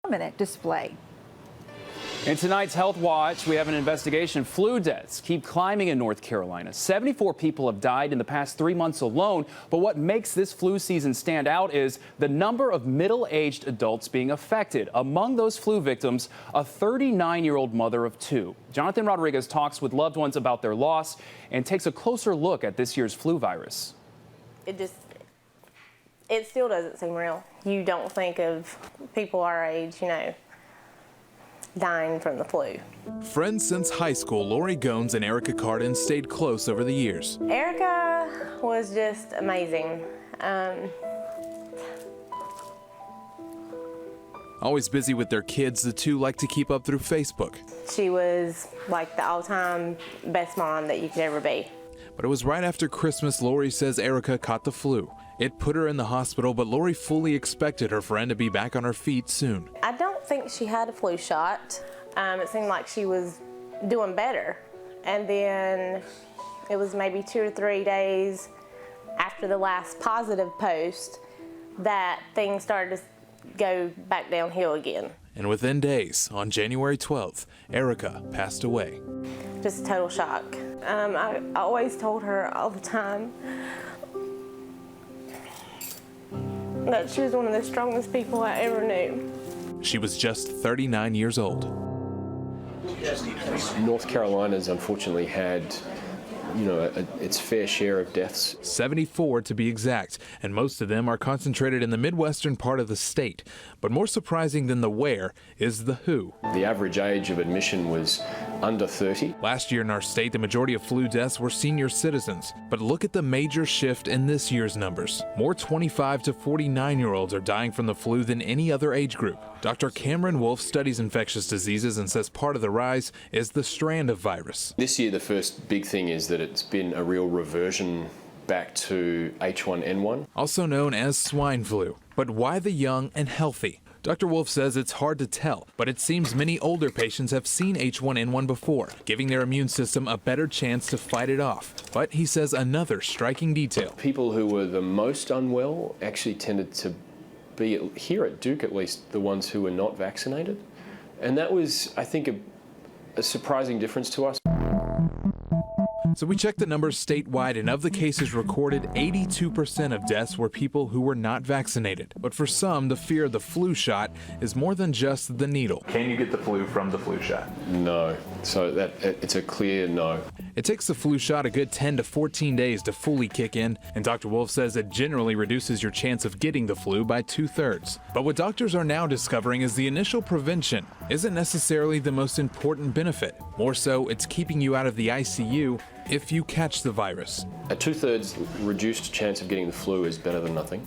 prominent display. In tonight's Health Watch, we have an investigation. Flu deaths keep climbing in North Carolina. 74 people have died in the past 3 months alone. But what makes this flu season stand out is the number of middle-aged adults being affected. Among those flu victims, a 39-year-old mother of 2. Jonathan Rodriguez talks with loved ones about their loss and takes a closer look at this year's flu virus. It still doesn't seem real. You don't think of people our age, dying from the flu. Friends since high school, Lori Goans and Erica Cardin stayed close over the years. Erica was just amazing. Always busy with their kids, the two like to keep up through Facebook. She was like the all-time best mom that you could ever be. But it was right after Christmas, Lori says Erica caught the flu. It put her in the hospital, but Lori fully expected her friend to be back on her feet soon. I don't think she had a flu shot. It seemed like she was doing better. And then it was maybe 2 or 3 days after the last positive post that things started to go back downhill again. And within days, on January 12th, Erica passed away. Just a total shock. I always told her all the time that she was one of the strongest people I ever knew. She was just 39 years old. North Carolina's unfortunately had, its fair share of deaths. 74 to be exact, and most of them are concentrated in the Midwestern part of the state. But more surprising than the where is the who. The average age of admission was under 30. Last year in our state, the majority of flu deaths were senior citizens. But look at the major shift in this year's numbers. More 25 to 49-year-olds are dying from the flu than any other age group. Dr. Cameron Wolf studies infectious diseases and says part of the rise is the strand of virus. This year, the first big thing is that it's been a real reversion back to H1N1. Also known as swine flu. But why the young and healthy? Dr. Wolf says it's hard to tell, but it seems many older patients have seen H1N1 before, giving their immune system a better chance to fight it off. But he says another striking detail. People who were the most unwell actually tended to be, here at Duke at least, the ones who were not vaccinated. And that was, I think, a surprising difference to us. So we checked the numbers statewide, and of the cases recorded, 82% of deaths were people who were not vaccinated. But for some, the fear of the flu shot is more than just the needle. Can you get the flu from the flu shot? No. So it's a clear no. It takes the flu shot a good 10 to 14 days to fully kick in, and Dr. Wolf says it generally reduces your chance of getting the flu by 2/3. But what doctors are now discovering is the initial prevention isn't necessarily the most important benefit. More so, it's keeping you out of the ICU if you catch the virus. A 2/3 reduced chance of getting the flu is better than nothing.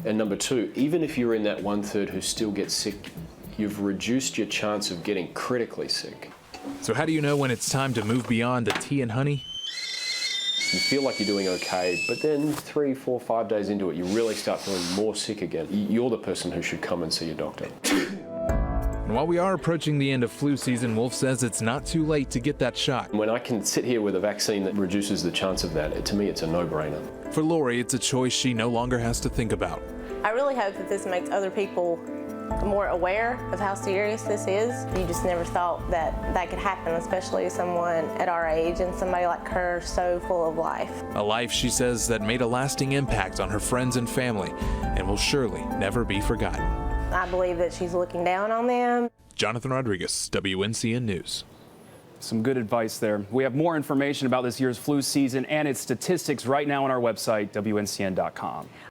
And number 2, even if you're in that 1/3 who still gets sick, you've reduced your chance of getting critically sick. So how do you know when it's time to move beyond the tea and honey? You feel like you're doing okay, but then 3, 4, 5 days into it, you really start feeling more sick again. You're the person who should come and see your doctor. And while we are approaching the end of flu season, Wolf says it's not too late to get that shot. When I can sit here with a vaccine that reduces the chance of that, to me it's a no-brainer. For Lori, it's a choice she no longer has to think about. I really hope that this makes other people more aware of how serious this is. You just never thought that could happen, especially someone at our age and somebody like her so full of life. A life, she says, that made a lasting impact on her friends and family and will surely never be forgotten. I believe that she's looking down on them. Jonathan Rodriguez, WNCN News. Some good advice there. We have more information about this year's flu season and its statistics right now on our website, WNCN.com.